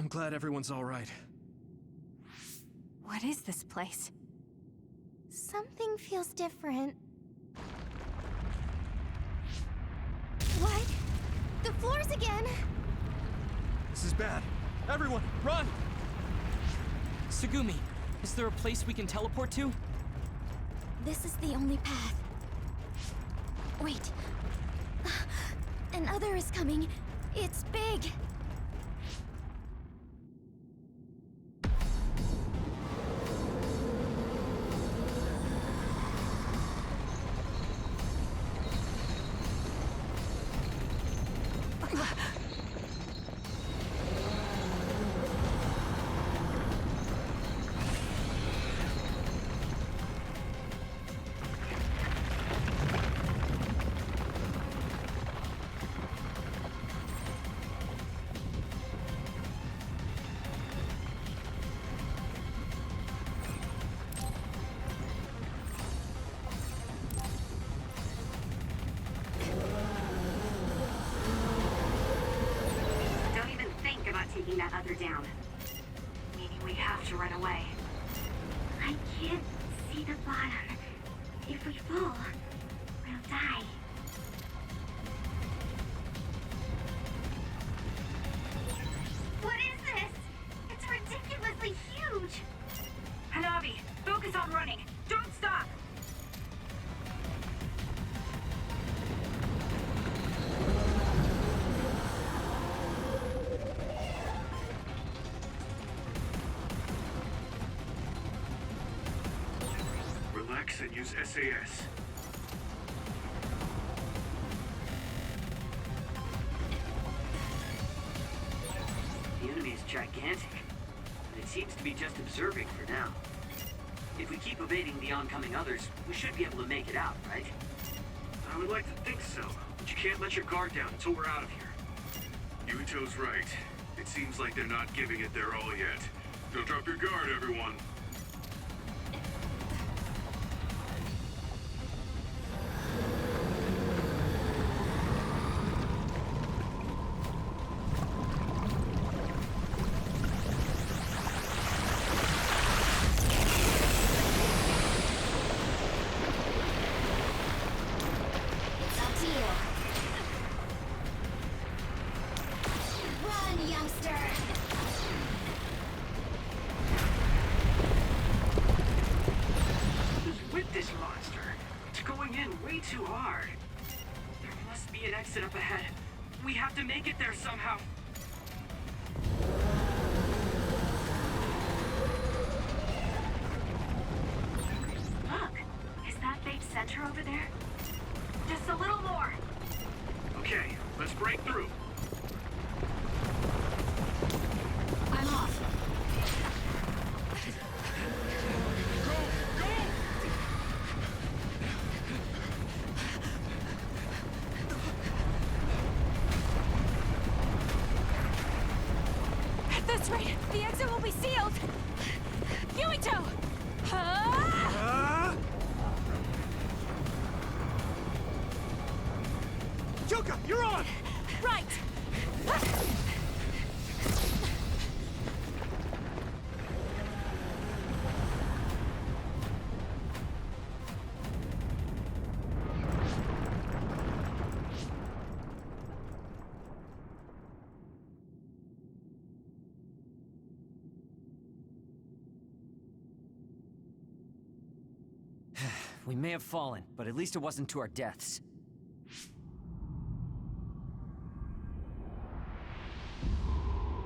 I'm glad everyone's all right. What is this place? Something feels different. What? The floors again! This is bad. Everyone, run! Tsugumi, is there a place we can teleport to? This is the only path. Wait. Another is coming. It's big. Taking that other down. Meaning we have to run away. I can't see the bottom. If we fall, we'll die. What is this? It's ridiculously huge! Hanabi, focus on running. Don't stop! Relax and use SAS. The enemy is gigantic, but it seems to be just observing for now. If we keep evading the oncoming others, we should be able to make it out, right? I would like to think so, but you can't let your guard down until we're out of here. Yuito's right. It seems like they're not giving it their all yet. Don't drop your guard, everyone. Too hard. There must be an exit up ahead. We have to make it there somehow. Look! Is that big center over there? Just a little more! Okay, let's break through. I'm off! That's right! The exit will be sealed! Yuito! Yuka, you're on! Right! We may have fallen, but at least it wasn't to our deaths.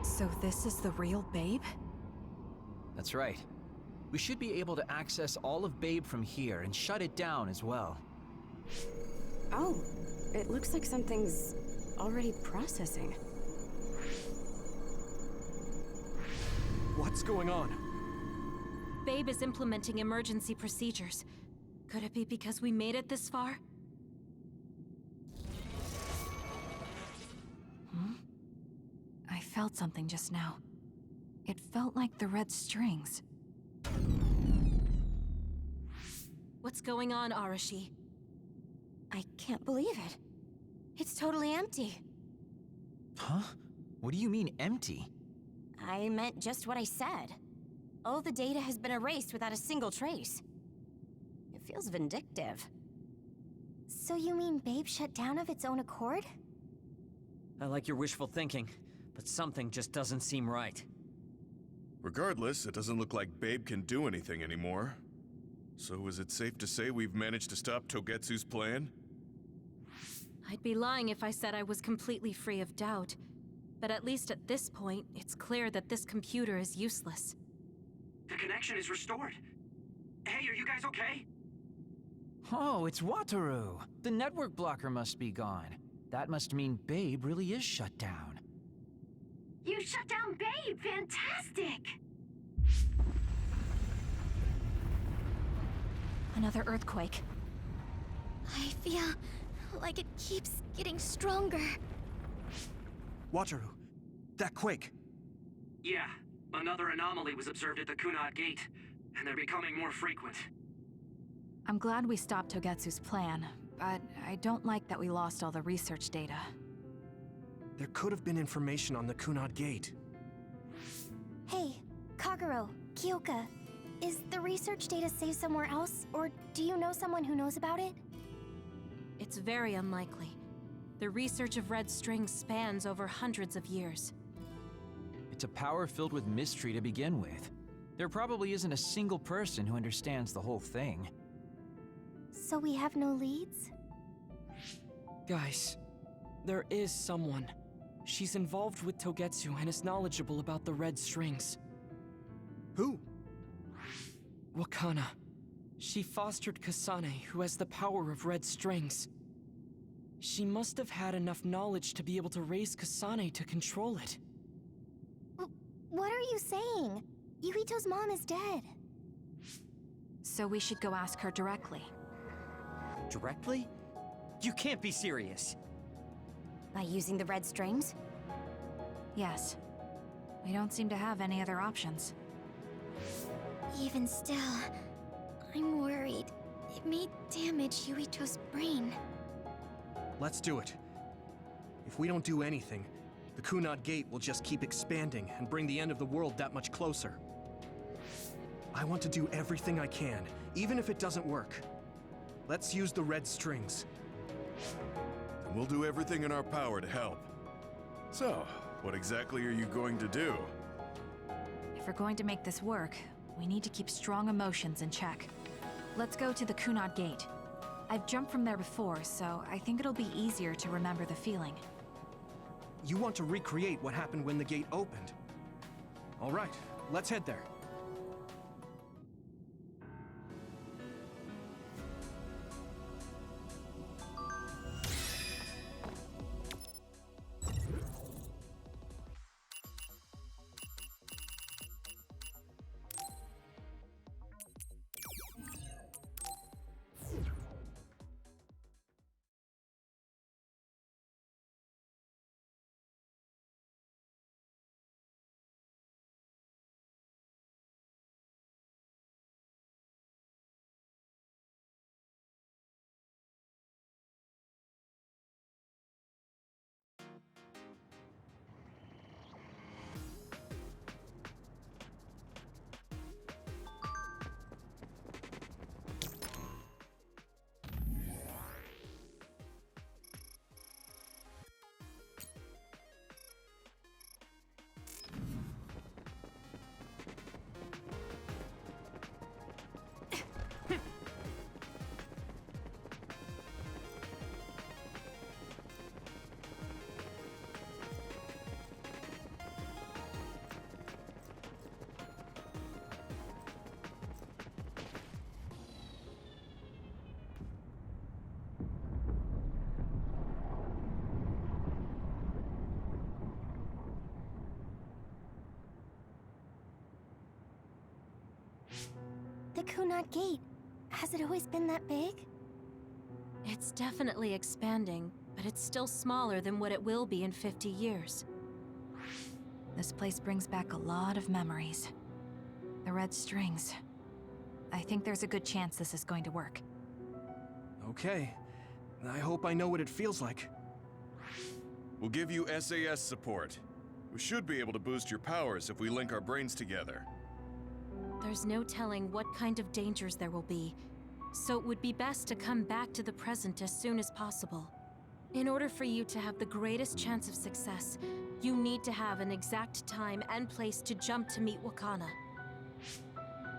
So this is the real Babe? That's right. We should be able to access all of Babe from here and shut it down as well. Oh, it looks like something's already processing. What's going on? Babe is implementing emergency procedures. Could it be because we made it this far? I felt something just now. It felt like the red strings. What's going on, Arashi? I can't believe it. It's totally empty. Huh? What do you mean, empty? I meant just what I said. All the data has been erased without a single trace. It feels vindictive. So you mean Babe shut down of its own accord? I like your wishful thinking, but something just doesn't seem right. Regardless, it doesn't look like Babe can do anything anymore. So is it safe to say we've managed to stop Togetsu's plan? I'd be lying if I said I was completely free of doubt. But at least at this point, it's clear that this computer is useless. The connection is restored. Hey, are you guys okay? Oh, it's Wataru. The network blocker must be gone. That must mean Babe really is shut down. You shut down Babe! Fantastic! Another earthquake. I feel like it keeps getting stronger. Wataru, that quake. Yeah, another anomaly was observed at the Kunad Gate, and they're becoming more frequent. I'm glad we stopped Togetsu's plan, but I don't like that we lost all the research data. There could have been information on the Kunad Gate. Hey, Kagero, Kyoka, is the research data saved somewhere else, or do you know someone who knows about it? It's very unlikely. The research of red strings spans over hundreds of years. It's a power filled with mystery to begin with. There probably isn't a single person who understands the whole thing. So we have no leads? Guys, there is someone. She's involved with Togetsu and is knowledgeable about the red strings. Who? Wakana. She fostered Kasane, who has the power of red strings. She must have had enough knowledge to be able to raise Kasane to control it. What are you saying? Yuito's mom is dead. So we should go ask her directly. Directly? You can't be serious. By using the red strings? Yes. We don't seem to have any other options. Even still, I'm worried. It may damage Yuito's brain. Let's do it. If we don't do anything, the Kunad Gate will just keep expanding and bring the end of the world that much closer. I want to do everything I can, even if it doesn't work. Let's use the red strings. And we'll do everything in our power to help. So, what exactly are you going to do? If we're going to make this work, we need to keep strong emotions in check. Let's go to the Kunad Gate. I've jumped from there before, so I think it'll be easier to remember the feeling. You want to recreate what happened when the gate opened? All right, let's head there. The Kunad Gate, has it always been that big? It's definitely expanding, but it's still smaller than what it will be in 50 years. This place brings back a lot of memories. The red strings. I think there's a good chance this is going to work. Okay. I hope I know what it feels like. We'll give you SAS support. We should be able to boost your powers if we link our brains together. There's no telling what kind of dangers there will be, so it would be best to come back to the present as soon as possible. In order for you to have the greatest chance of success, you need to have an exact time and place to jump to meet Wakana.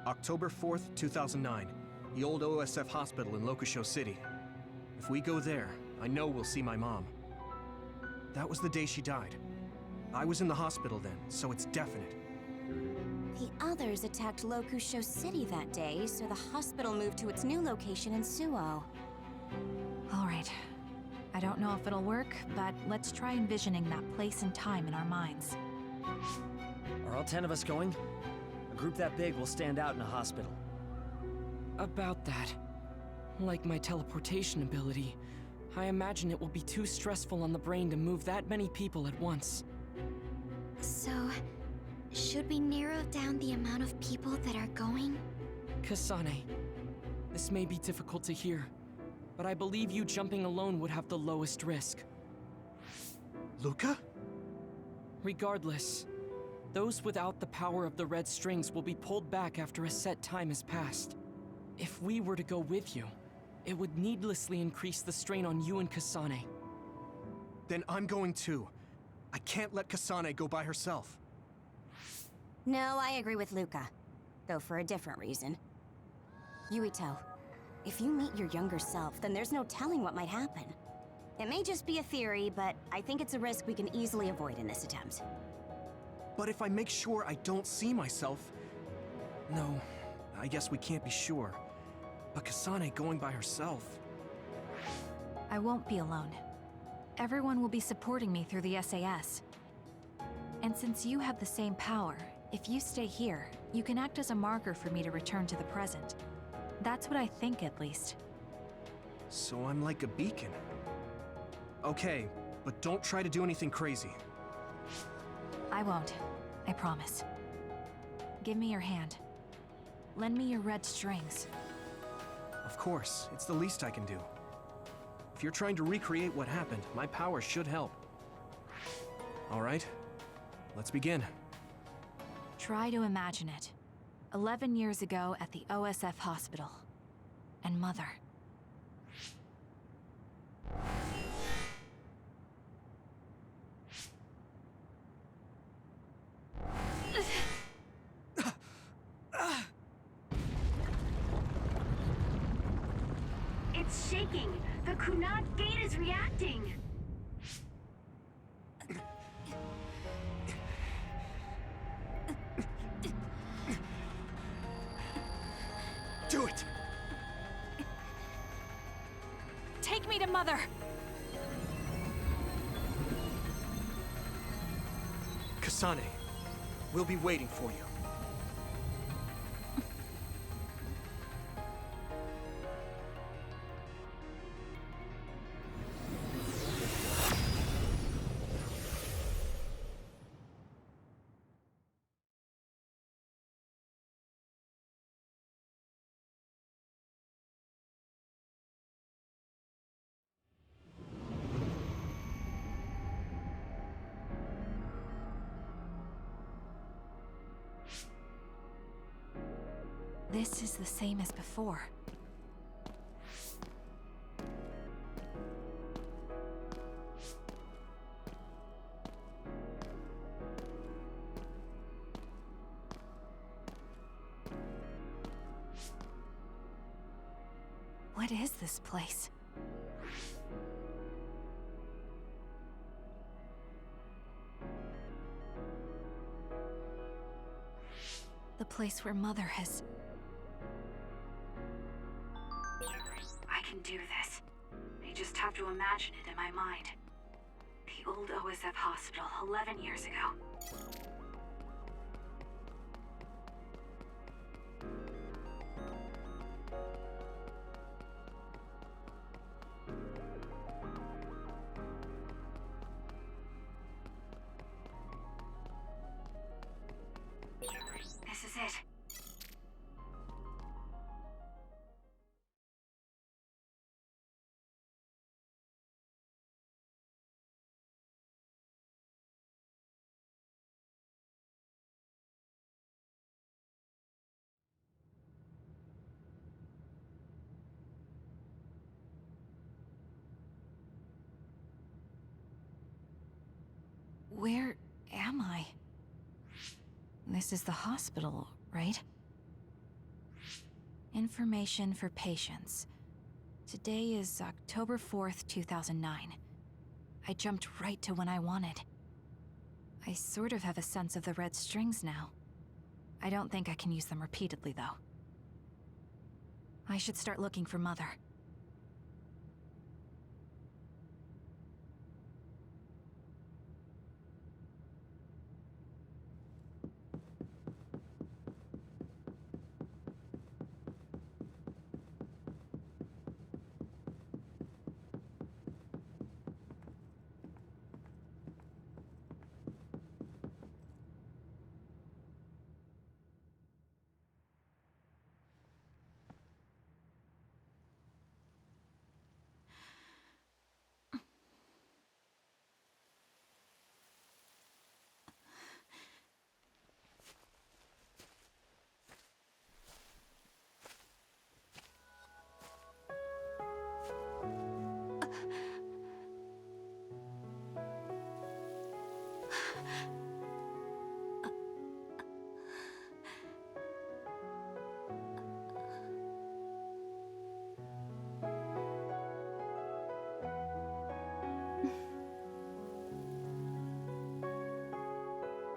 October 4th, 2009. The old OSF hospital in Lokusho City. If we go there, I know we'll see my mom. That was the day she died. I was in the hospital then, so it's definite. The others attacked Lokusho City that day, so the hospital moved to its new location in Suo. All right. I don't know if it'll work, but let's try envisioning that place and time in our minds. Are all 10 of us going? A group that big will stand out in a hospital. About that. Like my teleportation ability, I imagine it will be too stressful on the brain to move that many people at once. So, should we narrow down the amount of people that are going? Kasane, this may be difficult to hear, but I believe you jumping alone would have the lowest risk. Luca? Regardless, those without the power of the red strings will be pulled back after a set time has passed. If we were to go with you, it would needlessly increase the strain on you and Kasane. Then I'm going too. I can't let Kasane go by herself. No, I agree with Luca, though for a different reason. Yuito, if you meet your younger self, then there's no telling what might happen. It may just be a theory, but I think it's a risk we can easily avoid in this attempt. But if I make sure I don't see myself... No, I guess we can't be sure. But Kasane going by herself... I won't be alone. Everyone will be supporting me through the SAS. And since you have the same power, if you stay here, you can act as a marker for me to return to the present. That's what I think, at least. So I'm like a beacon. Okay, but don't try to do anything crazy. I won't. I promise. Give me your hand. Lend me your red strings. Of course, it's the least I can do. If you're trying to recreate what happened, my power should help. All right, let's begin. Try to imagine it. 11 years ago at the OSF hospital. And Mother. It's shaking! The Kunad gate is reacting! Do it! Take me to Mother! Kasane, we'll be waiting for you. This is the same as before. What is this place? The place where Mother has... I can do this. I just have to imagine it in my mind. The old OSF hospital 11 years ago. This is it. Where am I? This is the hospital, right? Information for patients. Today is October 4th, 2009. I jumped right to when I wanted. I sort of have a sense of the red strings now. I don't think I can use them repeatedly, though. I should start looking for Mother.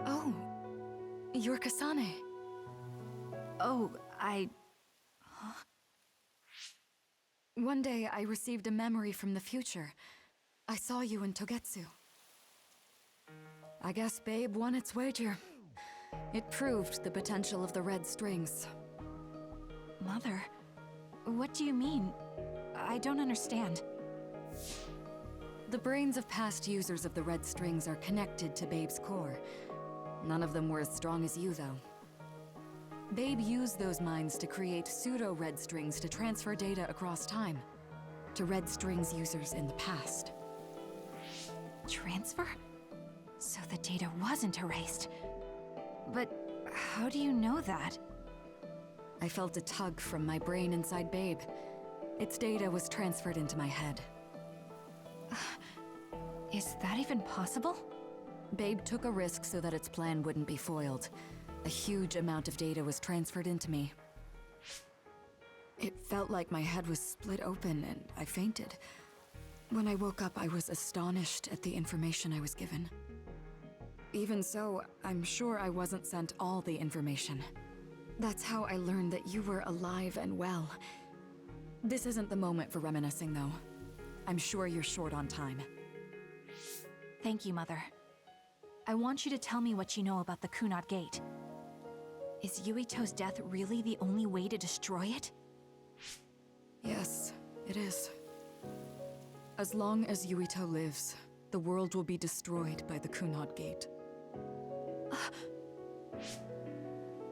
Oh, you're Kasane. Oh, Huh? One day I received a memory from the future. I saw you in Togetsu. I guess Babe won its wager. It proved the potential of the red strings. Mother, what do you mean? I don't understand. The brains of past users of the red strings are connected to Babe's core. None of them were as strong as you, though. Babe used those minds to create pseudo-red strings to transfer data across time to red strings users in the past. Transfer? So the data wasn't erased. But how do you know that? I felt a tug from my brain inside Babe. Its data was transferred into my head. Is that even possible? Babe took a risk so that its plan wouldn't be foiled. A huge amount of data was transferred into me. It felt like my head was split open and I fainted. When I woke up, I was astonished at the information I was given. Even so, I'm sure I wasn't sent all the information. That's how I learned that you were alive and well. This isn't the moment for reminiscing, though. I'm sure you're short on time. Thank you, Mother. I want you to tell me what you know about the Kunad Gate. Is Yuito's death really the only way to destroy it? Yes, it is. As long as Yuito lives, the world will be destroyed by the Kunad Gate.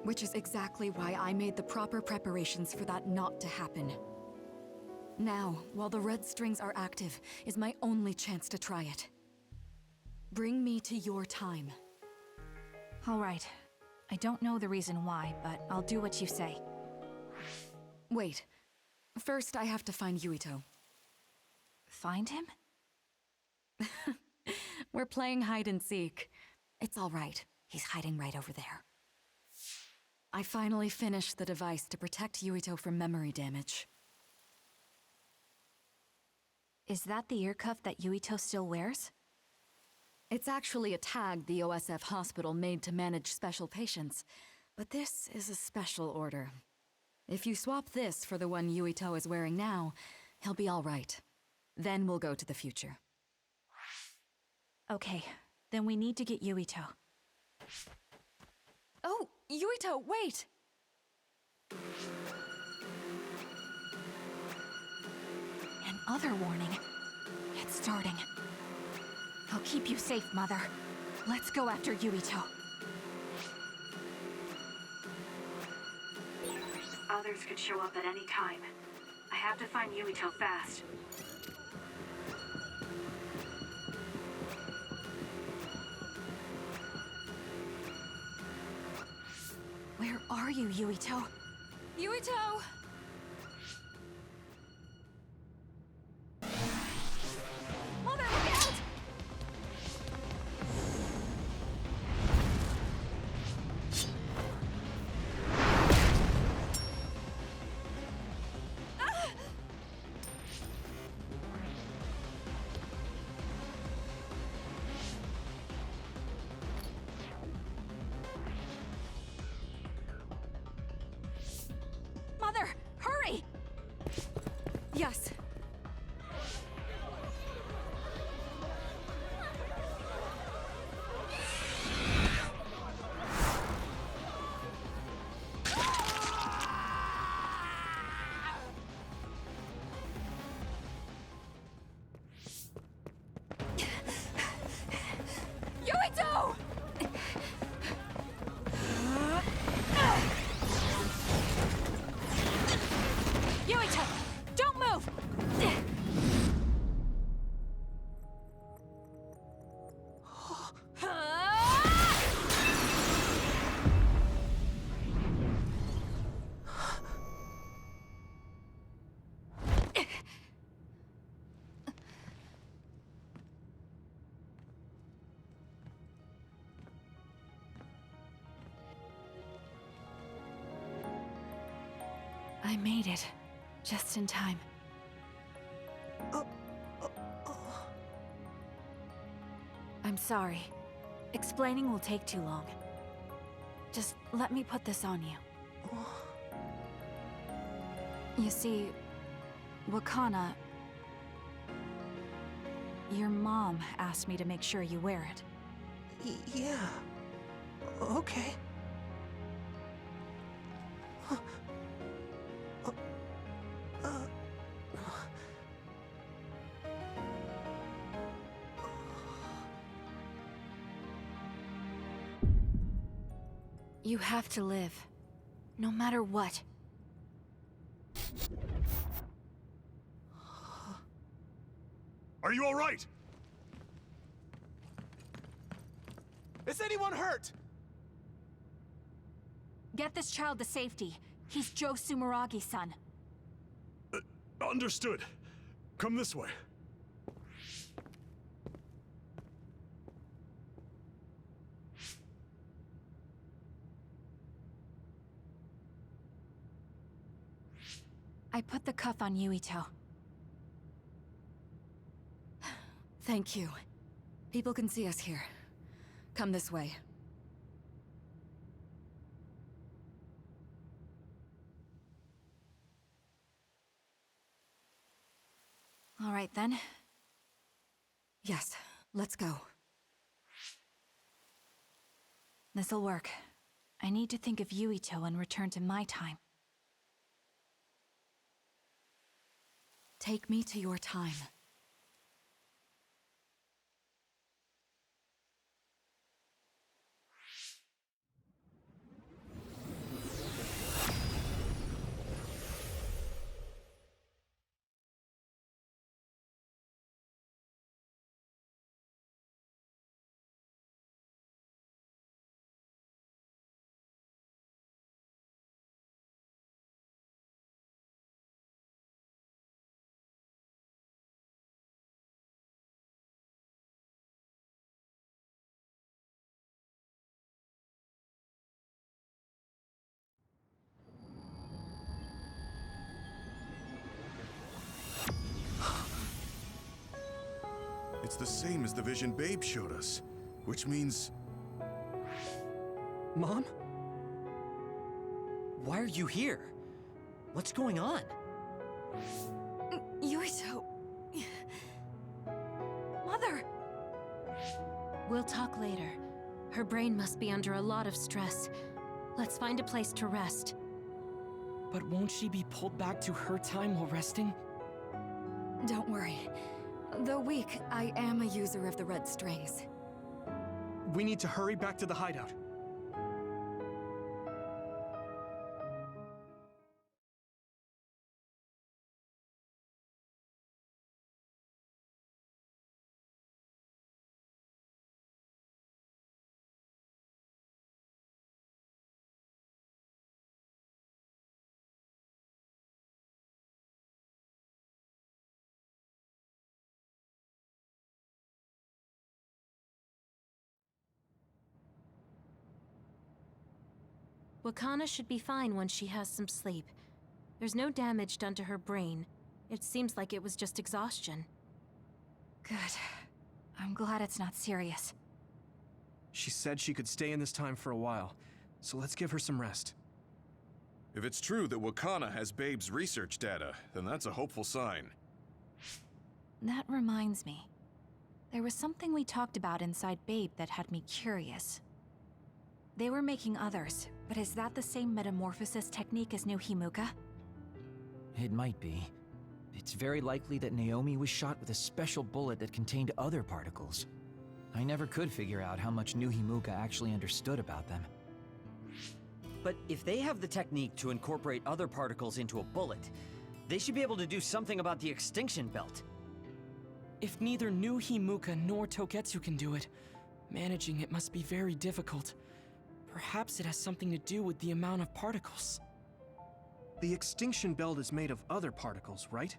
Which is exactly why I made the proper preparations for that not to happen. Now, while the red strings are active, is my only chance to try it. Bring me to your time. All right. I don't know the reason why, but I'll do what you say. Wait. First, I have to find Yuito. Find him? We're playing hide and seek. It's all right. He's hiding right over there. I finally finished the device to protect Yuito from memory damage. Is that the ear cuff that Yuito still wears? It's actually a tag the OSF hospital made to manage special patients, but this is a special order. If you swap this for the one Yuito is wearing now, he'll be all right. Then we'll go to the future. Okay, then we need to get Yuito. Oh, Yuito, wait! Another warning. It's starting. I'll keep you safe, Mother. Let's go after Yuito. Others could show up at any time. I have to find Yuito fast. Where are you, Yuito? Yuito! Mother, look out! Yes. Yuito! Yuito, don't move! I made it. Just in time. I'm sorry. Explaining will take too long. Just let me put this on you. You see, Wakana... Your mom asked me to make sure you wear it. Yeah. Okay. You have to live. No matter what. Are you all right? Is anyone hurt? Get this child to safety. He's Joe Sumeragi's son. Understood. Come this way. I put the cuff on Yuito. Thank you. People can see us here. Come this way. All right, then. Yes, let's go. This'll work. I need to think of Yuito and return to my time. Take me to your time. It's the same as the vision Babe showed us, which means... Mom? Why are you here? What's going on? Yuito... Mother! We'll talk later. Her brain must be under a lot of stress. Let's find a place to rest. But won't she be pulled back to her time while resting? Don't worry. Though weak, I am a user of the red strings. We need to hurry back to the hideout. Wakana should be fine once she has some sleep. There's no damage done to her brain. It seems like it was just exhaustion. Good. I'm glad it's not serious. She said she could stay in this time for a while, so let's give her some rest. If it's true that Wakana has Babe's research data, then that's a hopeful sign. That reminds me. There was something we talked about inside Babe that had me curious. They were making others, but is that the same metamorphosis technique as New Himuka? It might be. It's very likely that Naomi was shot with a special bullet that contained other particles. I never could figure out how much New Himuka actually understood about them. But if they have the technique to incorporate other particles into a bullet, they should be able to do something about the extinction belt. If neither New Himuka nor Togetsu can do it, managing it must be very difficult. Perhaps it has something to do with the amount of particles. The extinction belt is made of other particles, right?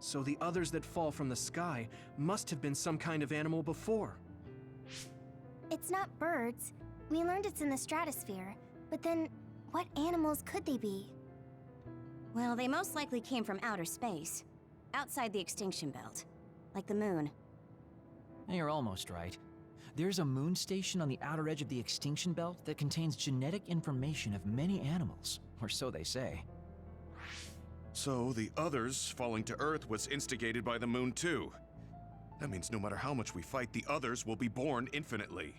So the others that fall from the sky must have been some kind of animal before. It's not birds. We learned it's in the stratosphere. But then, what animals could they be? Well, they most likely came from outer space. Outside the extinction belt. Like the moon. You're almost right. There's a moon station on the outer edge of the extinction belt that contains genetic information of many animals, or so they say. So the others falling to Earth was instigated by the moon too. That means no matter how much we fight, the others will be born infinitely.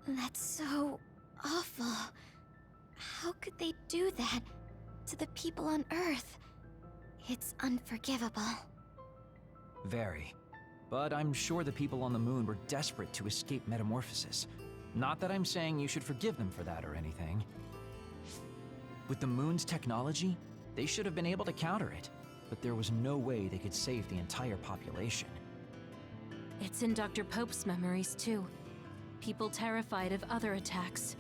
That's so awful. How could they do that to the people on Earth? It's unforgivable. Very. But I'm sure the people on the moon were desperate to escape metamorphosis. Not that I'm saying you should forgive them for that or anything. With the moon's technology, they should have been able to counter it, but there was no way they could save the entire population. It's in Dr. Pope's memories, too. People terrified of other attacks.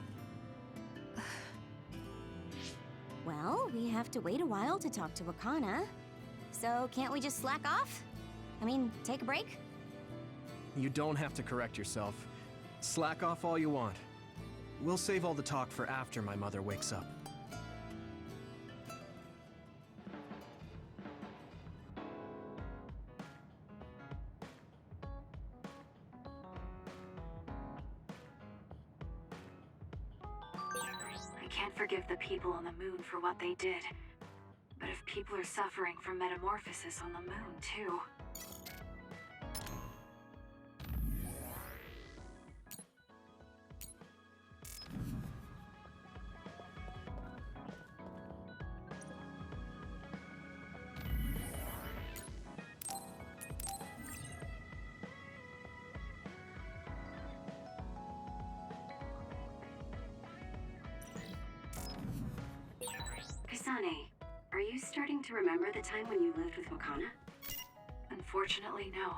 Well, we have to wait a while to talk to Wakana. So can't we just slack off? I mean, take a break? You don't have to correct yourself. Slack off all you want. We'll save all the talk for after my mother wakes up. I can't forgive the people on the moon for what they did. But if people are suffering from metamorphosis on the moon, too... Kasane, are you starting to remember the time when you lived with Wakana? Unfortunately, no.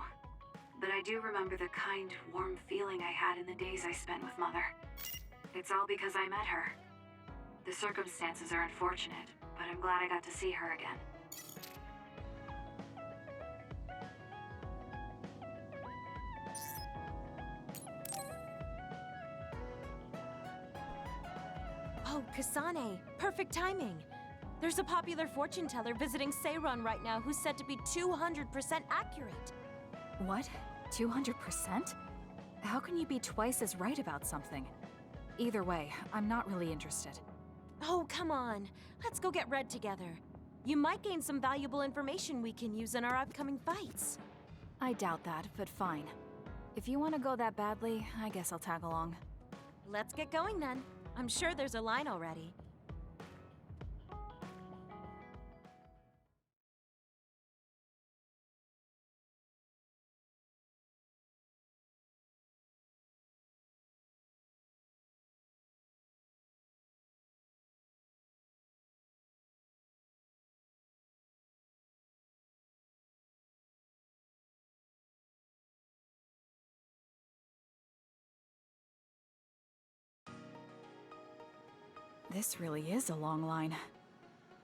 But I do remember the kind, warm feeling I had in the days I spent with Mother. It's all because I met her. The circumstances are unfortunate, but I'm glad I got to see her again. Oh, Kasane, perfect timing. There's a popular fortune teller visiting Seiron right now who's said to be 200% accurate. What? 200%? How can you be twice as right about something? Either way, I'm not really interested. Oh, come on. Let's go get Red together. You might gain some valuable information we can use in our upcoming fights. I doubt that, but fine. If you want to go that badly, I guess I'll tag along. Let's get going then. I'm sure there's a line already. This really is a long line.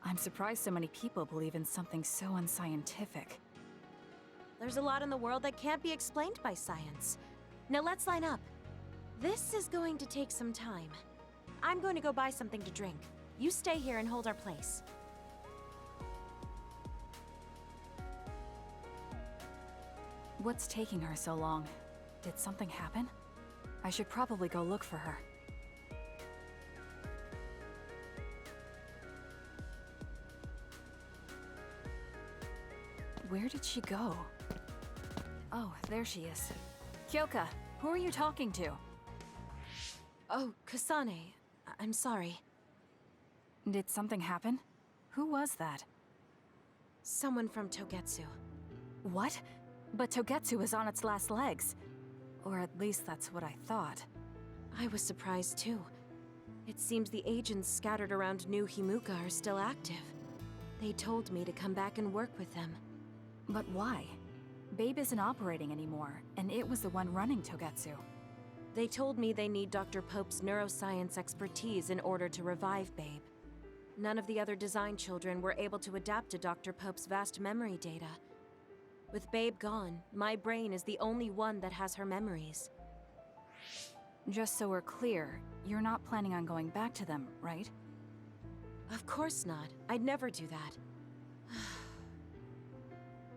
I'm surprised so many people believe in something so unscientific. There's a lot in the world that can't be explained by science. Now let's line up. This is going to take some time. I'm going to go buy something to drink. You stay here and hold our place. What's taking her so long? Did something happen? I should probably go look for her. Where did she go? Oh, there she is. Kyoka, who are you talking to? Oh, Kasane. I'm sorry. Did something happen? Who was that? Someone from Togetsu. What? But Togetsu is on its last legs. Or at least that's what I thought. I was surprised too. It seems the agents scattered around New Himuka are still active. They told me to come back and work with them. But why? Babe isn't operating anymore, and it was the one running Togetsu. They told me they need Dr. Pope's neuroscience expertise in order to revive Babe. None of the other design children were able to adapt to Dr. Pope's vast memory data. With Babe gone, my brain is the only one that has her memories. Just so we're clear, you're not planning on going back to them, right? Of course not. I'd never do that.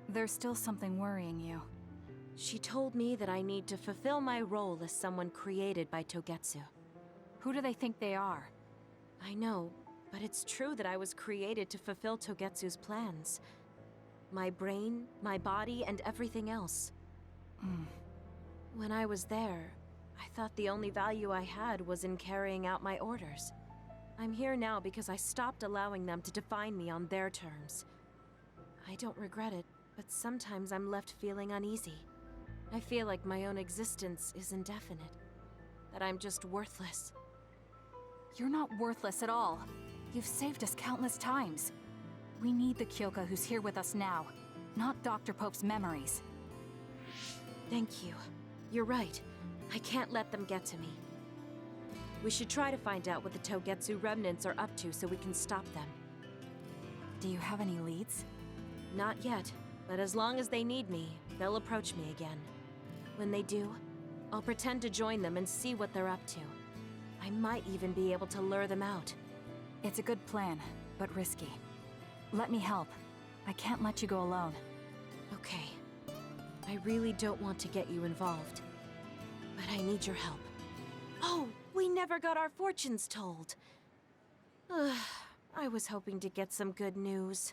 There's still something worrying you. She told me that I need to fulfill my role as someone created by Togetsu. Who do they think they are? I know, but it's true that I was created to fulfill Togetsu's plans. My brain, my body, and everything else. When I was there, I thought the only value I had was in carrying out my orders. I'm here now because I stopped allowing them to define me on their terms. I don't regret it, but sometimes I'm left feeling uneasy. I feel like my own existence is indefinite. That I'm just worthless. You're not worthless at all. You've saved us countless times. We need the Kyoka who's here with us now, not Dr. Pope's memories. Thank you. You're right. I can't let them get to me. We should try to find out what the Togetsu remnants are up to so we can stop them. Do you have any leads? Not yet, but as long as they need me, they'll approach me again. When they do, I'll pretend to join them and see what they're up to. I might even be able to lure them out. It's a good plan, but risky. Let me help. I can't let you go alone. Okay. I really don't want to get you involved, but I need your help. Oh, we never got our fortunes told. Ugh, I was hoping to get some good news.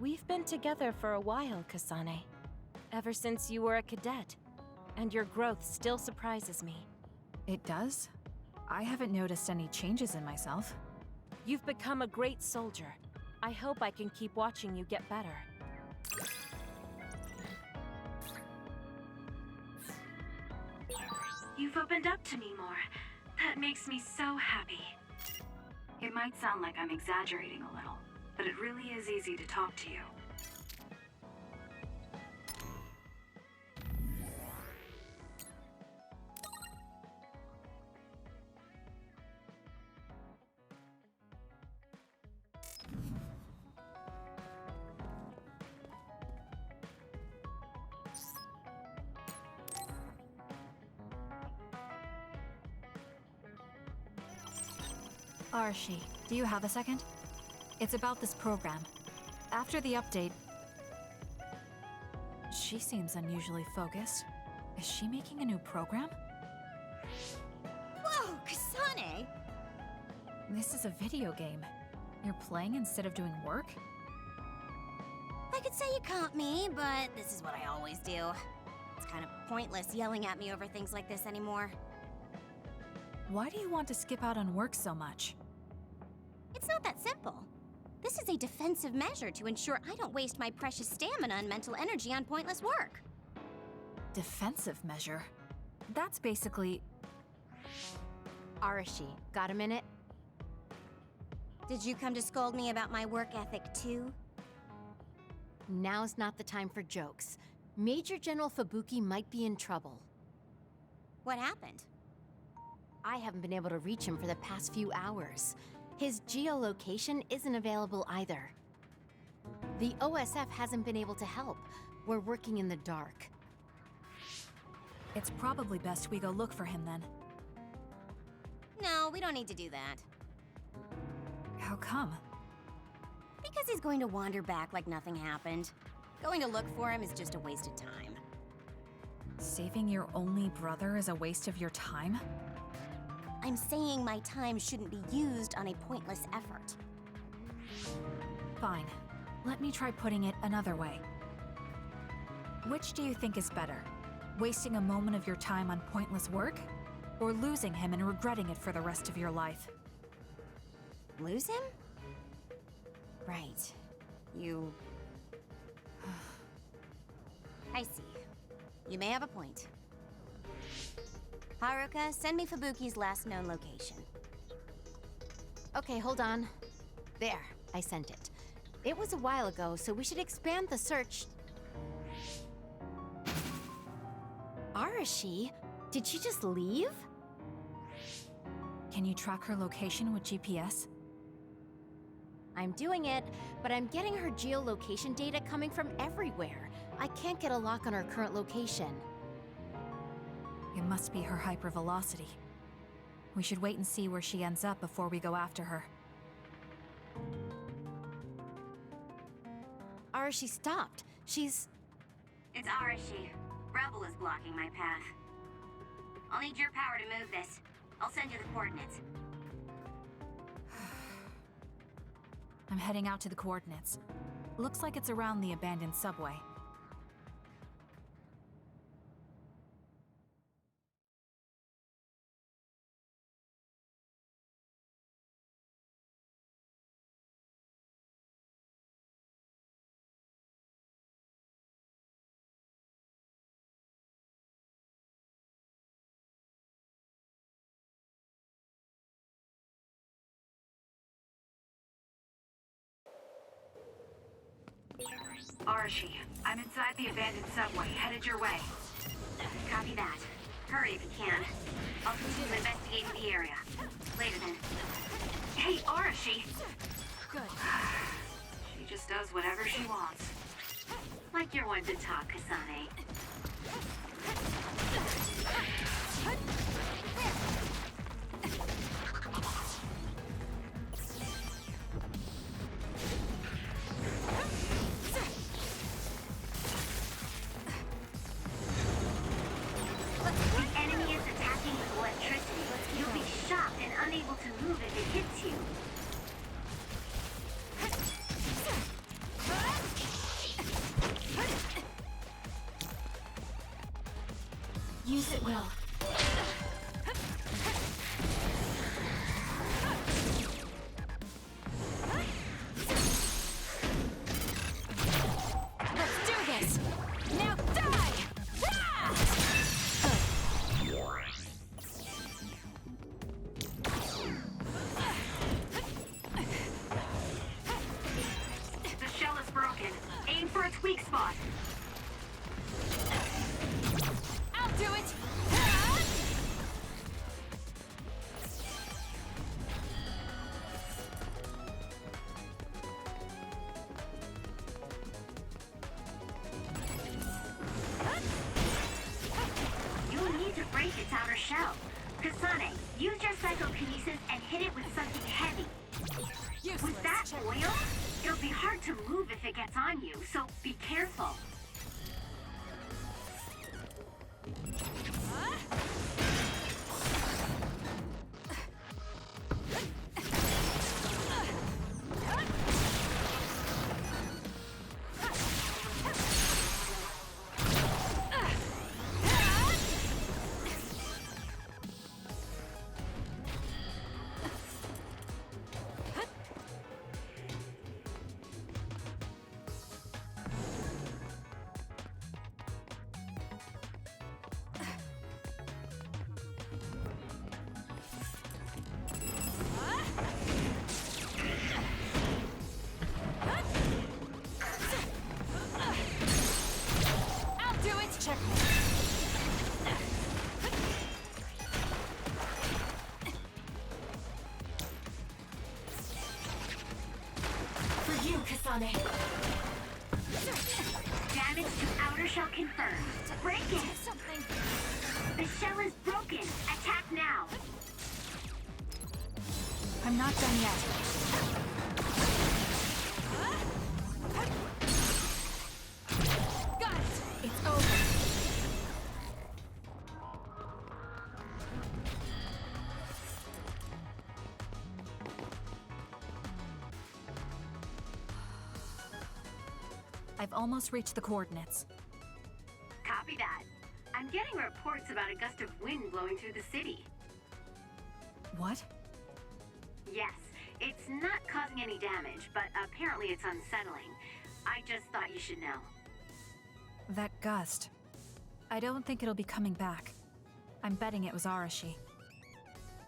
We've been together for a while, Kasane. Ever since you were a cadet. And your growth still surprises me. It does? I haven't noticed any changes in myself. You've become a great soldier. I hope I can keep watching you get better. You've opened up to me more. That makes me so happy. It might sound like I'm exaggerating a little, but it really is easy to talk to you. Arshi, do you have a second? It's about this program. After the update... She seems unusually focused. Is she making a new program? Whoa, Kasane! This is a video game. You're playing instead of doing work? I could say you caught me, but this is what I always do. It's kind of pointless yelling at me over things like this anymore. Why do you want to skip out on work so much? It's not that simple. This is a defensive measure to ensure I don't waste my precious stamina and mental energy on pointless work. Defensive measure? That's basically... Arashi, got a minute? Did you come to scold me about my work ethic too? Now's not the time for jokes. Major General Fubuki might be in trouble. What happened? I haven't been able to reach him for the past few hours. His geolocation isn't available either. The OSF hasn't been able to help. We're working in the dark. It's probably best we go look for him then. No, we don't need to do that. How come? Because he's going to wander back like nothing happened. Going to look for him is just a waste of time. Saving your only brother is a waste of your time? I'm saying my time shouldn't be used on a pointless effort. Fine. Let me try putting it another way. Which do you think is better? Wasting a moment of your time on pointless work? Or losing him and regretting it for the rest of your life? Lose him? Right. You... I see. You may have a point. Haruka, send me Fubuki's last known location. Okay, hold on. There, I sent it. It was a while ago, so we should expand the search. Arashi? Did she just leave? Can you track her location with GPS? I'm doing it, but I'm getting her geolocation data coming from everywhere. I can't get a lock on her current location. It must be her hypervelocity. We should wait and see where she ends up before we go after her. Arashi stopped. She's... It's Arashi. Rebel is blocking my path. I'll need your power to move this. I'll send you the coordinates. I'm heading out to the coordinates. Looks like it's around the abandoned subway. Arashi, I'm inside the abandoned subway, headed your way. Copy that. Hurry if you can. I'll continue investigating the area. Later then. Hey, Arashi! Good. She just does whatever she wants. Like you're one to talk, Kasane. The enemy is attacking with electricity. You'll be shocked and unable to move if it hits you. Use it well. Let's do this! Now die! Ah! The shell is broken. Aim for its weak spot. I'll do it! You'll need to break its outer shell. Kasane, use your psychokinesis and hit it with something heavy. Useless. With that oil, it'll be hard to move if it gets on you, so be careful. I'll do it! Checkmate. For you, Kasane. Damage to outer shell confirmed. Break it! Something. The shell is broken. Attack now. I'm not done yet. Got it! It's over. I've almost reached the coordinates. Copy that. I'm getting reports about a gust of wind blowing through the city. What? Yes, it's not causing any damage, but apparently it's unsettling. I just thought you should know. That gust. I don't think it'll be coming back. I'm betting it was Arashi.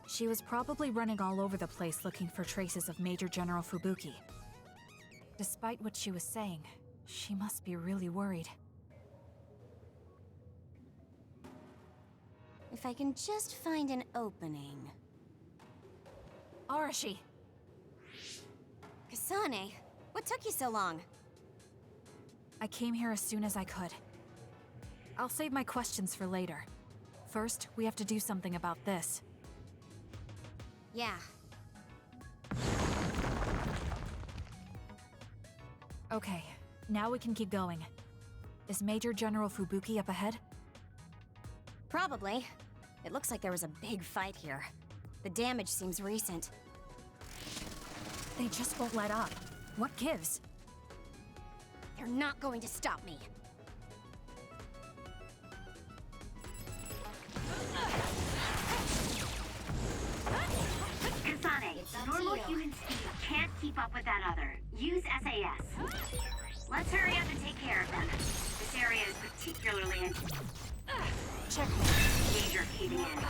She was probably running all over the place looking for traces of Major General Fubuki. Despite what she was saying, she must be really worried. If I can just find an opening. Arashi! Kasane, what took you so long? I came here as soon as I could. I'll save my questions for later. First, we have to do something about this. Yeah. Okay, now we can keep going. Is Major General Fubuki up ahead? Probably. It looks like there was a big fight here. The damage seems recent. They just won't let up. What gives? They're not going to stop me. Kasane, normal human speed can't keep up with that other. Use SAS. Let's hurry up and take care of them. This area is particularly Check. Major caving in.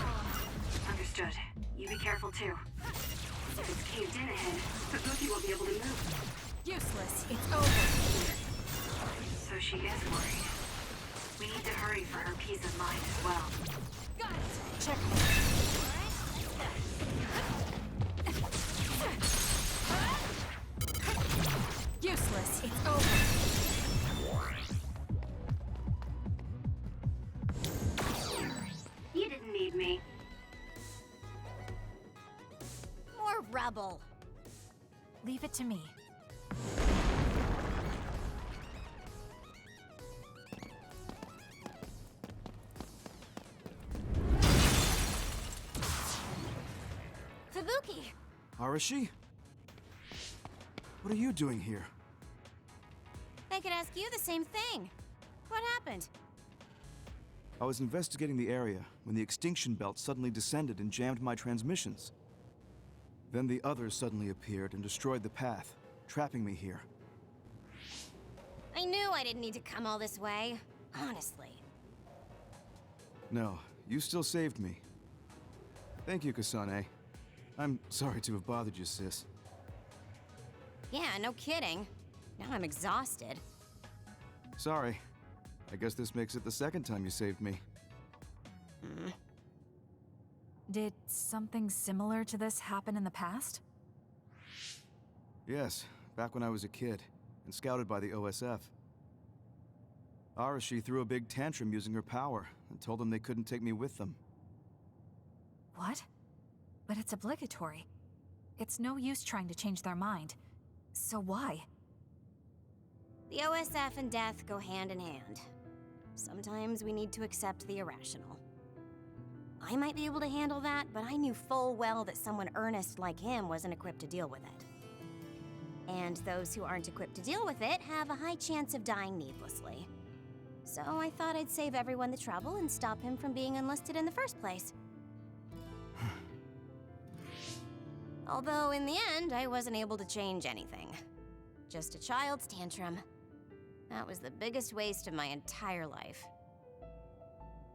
Understood. You be careful too. If it's caved in ahead, Fubuki won't be able to move. Useless. It's over. So she is worried. We need to hurry for her peace of mind as well. Got it. Check. Useless. It's over. You didn't need me. More rubble. Leave it to me. Fubuki! Arashi? What are you doing here? I could ask you the same thing. What happened? I was investigating the area when the extinction belt suddenly descended and jammed my transmissions. Then the others suddenly appeared and destroyed the path, trapping me here. I knew I didn't need to come all this way. Honestly. No, you still saved me. Thank you, Kasane. I'm sorry to have bothered you, sis. Yeah, no kidding. Now I'm exhausted. Sorry. I guess this makes it the second time you saved me. Did something similar to this happen in the past? Yes, back when I was a kid, and scouted by the OSF. Arashi threw a big tantrum using her power, and told them they couldn't take me with them. What? But it's obligatory. It's no use trying to change their mind. So why? The OSF and death go hand in hand. Sometimes we need to accept the irrational. I might be able to handle that, but I knew full well that someone earnest like him wasn't equipped to deal with it. And those who aren't equipped to deal with it have a high chance of dying needlessly. So I thought I'd save everyone the trouble and stop him from being enlisted in the first place. Although in the end, I wasn't able to change anything. Just a child's tantrum. That was the biggest waste of my entire life.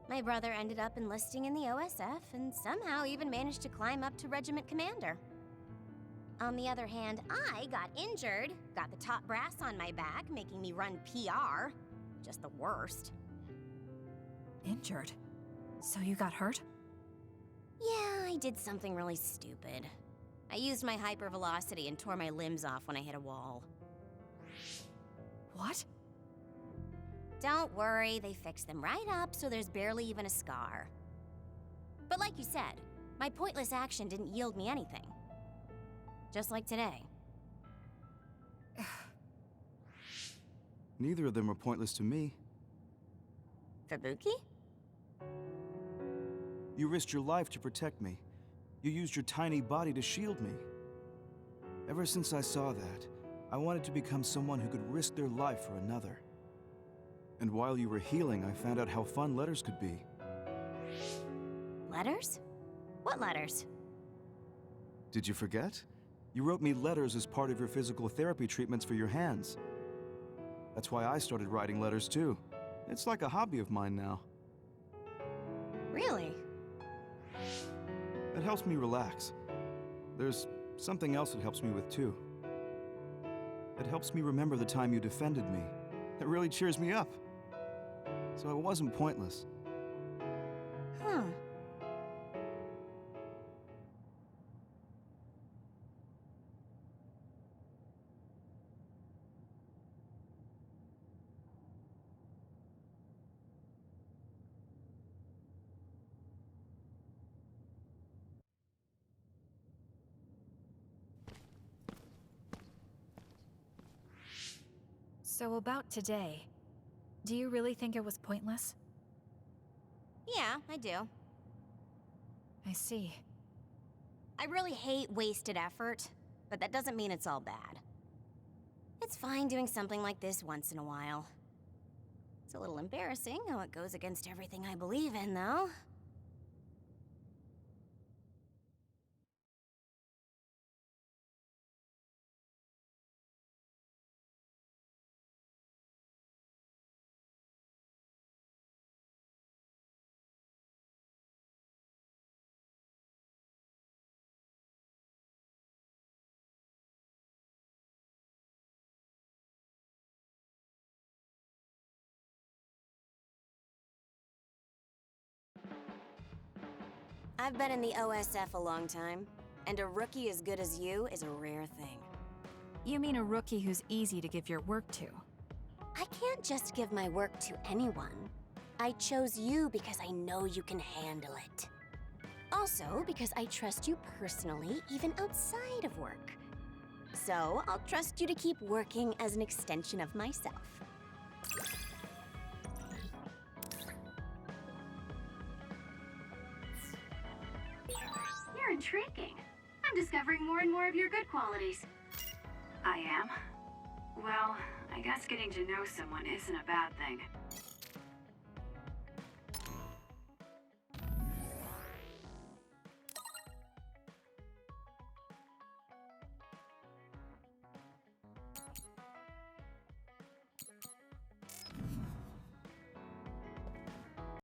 My brother ended up enlisting in the OSF and somehow even managed to climb up to regiment commander. On the other hand, I got injured, got the top brass on my back, making me run PR. Just the worst. Injured? So you got hurt? Yeah, I did something really stupid. I used my hypervelocity and tore my limbs off when I hit a wall. What? Don't worry, they fixed them right up so there's barely even a scar. But like you said, my pointless action didn't yield me anything. Just like today. Neither of them were pointless to me. Fubuki? You risked your life to protect me. You used your tiny body to shield me. Ever since I saw that, I wanted to become someone who could risk their life for another. And while you were healing, I found out how fun letters could be. Letters? What letters? Did you forget? You wrote me letters as part of your physical therapy treatments for your hands. That's why I started writing letters too. It's like a hobby of mine now. Really? It helps me relax. There's something else it helps me with too. It helps me remember the time you defended me. It really cheers me up. So it wasn't pointless. Huh. So about today, do you really think it was pointless? Yeah, I do. I see. I really hate wasted effort, but that doesn't mean it's all bad. It's fine doing something like this once in a while. It's a little embarrassing how it goes against everything I believe in, though. I've been in the OSF a long time, and a rookie as good as you is a rare thing. You mean a rookie who's easy to give your work to? I can't just give my work to anyone. I chose you because I know you can handle it. Also, because I trust you personally, even outside of work. So, I'll trust you to keep working as an extension of myself. You're intriguing. I'm discovering more and more of your good qualities. I am? Well, I guess getting to know someone isn't a bad thing.